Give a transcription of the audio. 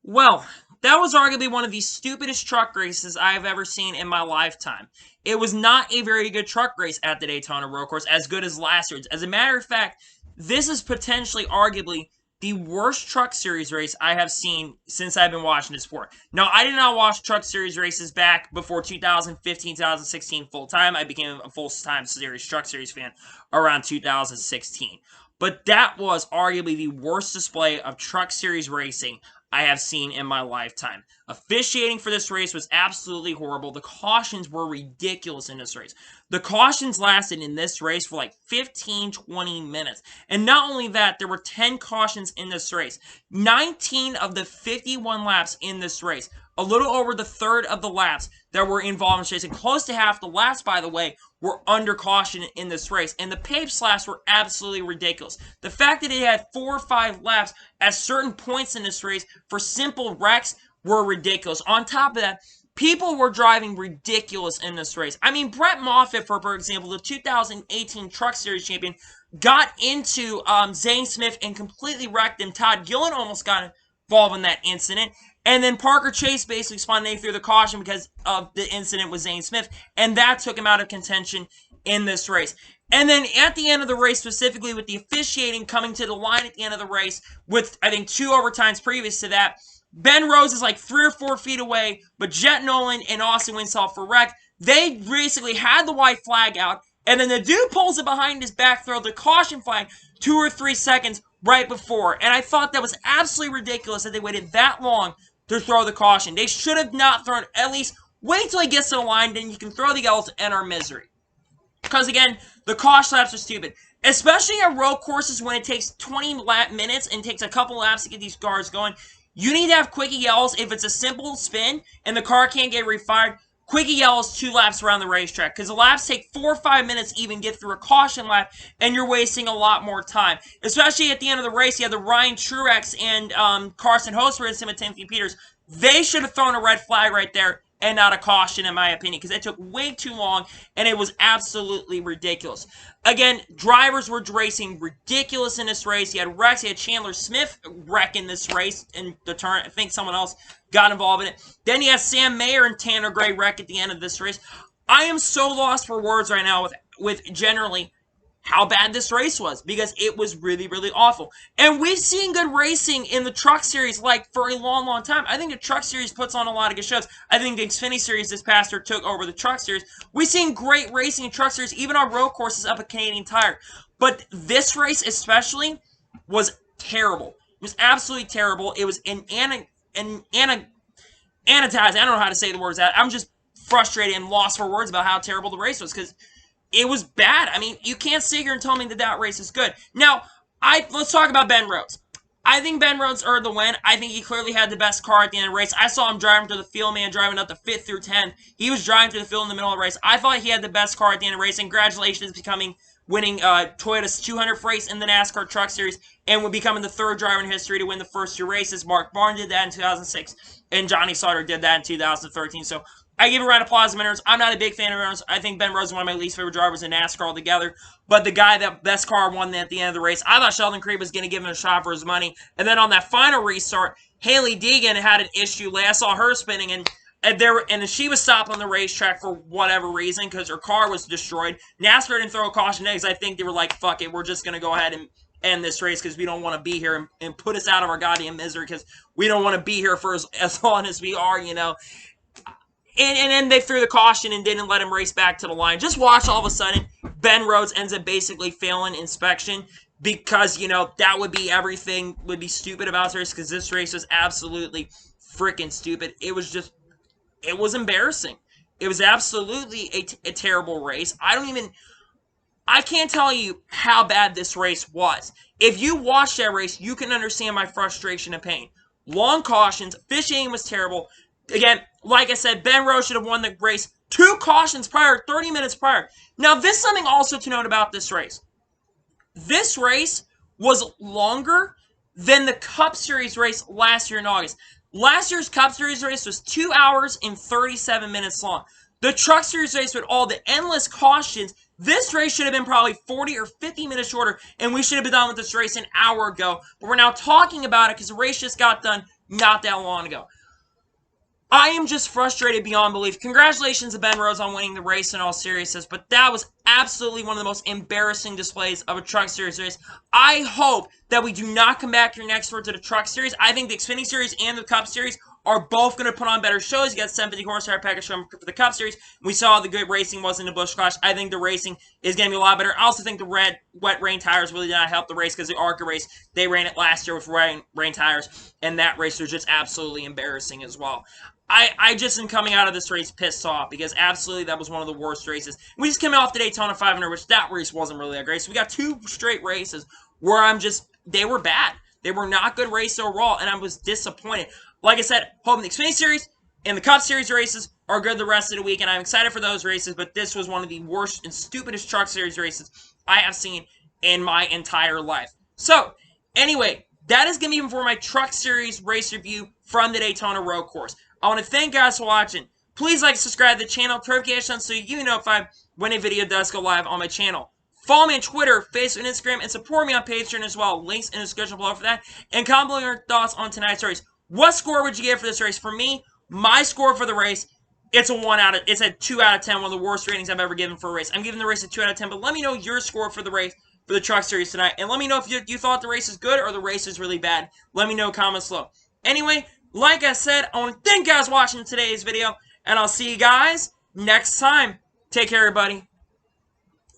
Well, that was arguably one of the stupidest truck races I've ever seen in my lifetime. It was not a very good truck race at the Daytona Road Course, as good as last year's. As a matter of fact, this is potentially, arguably, the worst Truck Series race I have seen since I've been watching this sport. Now, I did not watch Truck Series races back before 2015, 2016 full time. I became a full-time series Truck Series fan around 2016. But that was arguably the worst display of Truck Series racing I have seen in my lifetime. Officiating for this race was absolutely horrible. The cautions were ridiculous in this race. The cautions lasted in this race for like 15, 20 minutes. And not only that, there were 10 cautions in this race. 19 of the 51 laps in this race, a little over the third of the laps that were involved in this race, and close to half the laps, by the way, were under caution in this race. And the pave slaps were absolutely ridiculous. The fact that it had 4 or 5 laps at certain points in this race for simple wrecks were ridiculous. On top of that, people were driving ridiculous in this race. I mean, Brett Moffitt, for example, the 2018 Truck Series champion, got into Zane Smith and completely wrecked him. Todd Gillen almost got involved in that incident. And then Parker Chase basically spontaneously threw the caution because of the incident with Zane Smith, and that took him out of contention in this race. And then at the end of the race, specifically with the officiating coming to the line at the end of the race, with I think 2 overtimes previous to that, Ben Rhodes is like 3 or 4 feet away, but Jet Nolan and Austin Winsoff for wreck. They basically had the white flag out, and then the dude pulls it behind his back, throw the caution flag 2 or 3 seconds right before. And I thought that was absolutely ridiculous that they waited that long to throw the caution. They should have not thrown, at least wait till he gets to the line, then you can throw the yellows to end our misery. Because again, the caution laps are stupid. Especially at road courses when it takes 20 minutes and takes a couple laps to get these cars going. You need to have quickie yellows if it's a simple spin and the car can't get refired. Quickie yellows 2 laps around the racetrack, because the laps take 4 or 5 minutes to even get through a caution lap, and you're wasting a lot more time. Especially at the end of the race, you had the Ryan Truex and Carson Host racing with Timothy Peters. They should have thrown a red flag right there and not a caution, in my opinion, because it took way too long, and it was absolutely ridiculous. Again, drivers were racing ridiculous in this race. You had wrecks. You had Chandler Smith wreck in this race in the turn. I think someone else got involved in it. Then you had Sam Mayer and Tanner Gray wreck at the end of this race. I am so lost for words right now with generally how bad this race was, because it was really, really awful. And we've seen good racing in the Truck Series like for a long, long time. I think the Truck Series puts on a lot of good shows. I think the Xfinity Series this past year took over the Truck Series. We've seen great racing in Truck Series, even on road courses up at Canadian Tire. But this race especially was terrible. It was absolutely terrible. It was anodized. I don't know how to say the words. I'm just frustrated and lost for words about how terrible the race was, because it was bad. I mean, you can't sit here and tell me that that race is good. Now, let's talk about Ben Rhodes. I think Ben Rhodes earned the win. I think he clearly had the best car at the end of the race. I saw him driving through the field, man, driving up the 5th through 10th. He was driving through the field in the middle of the race. I thought he had the best car at the end of the race. And congratulations, winning Toyota's 200th race in the NASCAR Truck Series, and becoming the 3rd driver in history to win the first 2 races. Mark Barn did that in 2006, and Johnny Sauter did that in 2013. So I give a round of applause to Ben Rhodes. I'm not a big fan of Ben Rhodes. I think Ben Rhodes is one of my least favorite drivers in NASCAR altogether. But the guy that best car won at the end of the race, I thought Sheldon Creed was going to give him a shot for his money. And then on that final restart, Hailie Deegan had an issue. I saw her spinning, and she was stopped on the racetrack for whatever reason, because her car was destroyed. NASCAR didn't throw a caution because I think they were like, fuck it, we're just going to go ahead and end this race because we don't want to be here and put us out of our goddamn misery, because we don't want to be here for as long as we are, you know. And then they threw the caution and didn't let him race back to the line. Just watch, all of a sudden, Ben Rhodes ends up basically failing inspection, because, you know, that would be everything would be stupid about this race, because this race was absolutely freaking stupid. It was embarrassing. It was absolutely a terrible race. I can't tell you how bad this race was. If you watch that race, you can understand my frustration and pain. Long cautions, officiating was terrible. Again, like I said, Ben Rhodes should have won the race 2 cautions prior, 30 minutes prior. Now, this is something also to note about this race. This race was longer than the Cup Series race last year in August. Last year's Cup Series race was 2 hours and 37 minutes long. The Truck Series race with all the endless cautions, this race should have been probably 40 or 50 minutes shorter, and we should have been done with this race an hour ago. But we're now talking about it because the race just got done not that long ago. I am just frustrated beyond belief. Congratulations to Ben Rhodes on winning the race in all seriousness, but that was absolutely one of the most embarrassing displays of a Truck Series race. I hope that we do not come back here next year to the Truck Series. I think the Xfinity Series and the Cup Series are both going to put on better shows. You got 750 horsepower package for the Cup Series. We saw the good racing was in the Busch Clash. I think the racing is going to be a lot better. I also think the wet rain tires really did not help the race because the ARCA race, they ran it last year with rain tires, and that race was just absolutely embarrassing as well. I just am coming out of this race pissed off because absolutely that was one of the worst races. We just came off the Daytona 500, which that race wasn't really that great. So we got 2 straight races where they were bad. They were not good races overall, and I was disappointed. Like I said, hoping the Xfinity Series and the Cup Series races are good the rest of the week, and I'm excited for those races, but this was one of the worst and stupidest Truck Series races I have seen in my entire life. So, anyway, that is going to be it for my Truck Series race review from the Daytona Road Course. I want to thank you guys for watching. Please like, subscribe to the channel, turn notifications so you know when a video does go live on my channel. Follow me on Twitter, Facebook, and Instagram, and support me on Patreon as well. Links in the description below for that. And comment below your thoughts on tonight's race. What score would you give for this race? For me, my score for the race, it's a 2 out of 10, one of the worst ratings I've ever given for a race. I'm giving the race a 2 out of 10, but let me know your score for the race for the Truck Series tonight. And let me know if you thought the race is good or the race is really bad. Let me know in comments below. Anyway, like I said, I want to thank you guys for watching today's video, and I'll see you guys next time. Take care, everybody.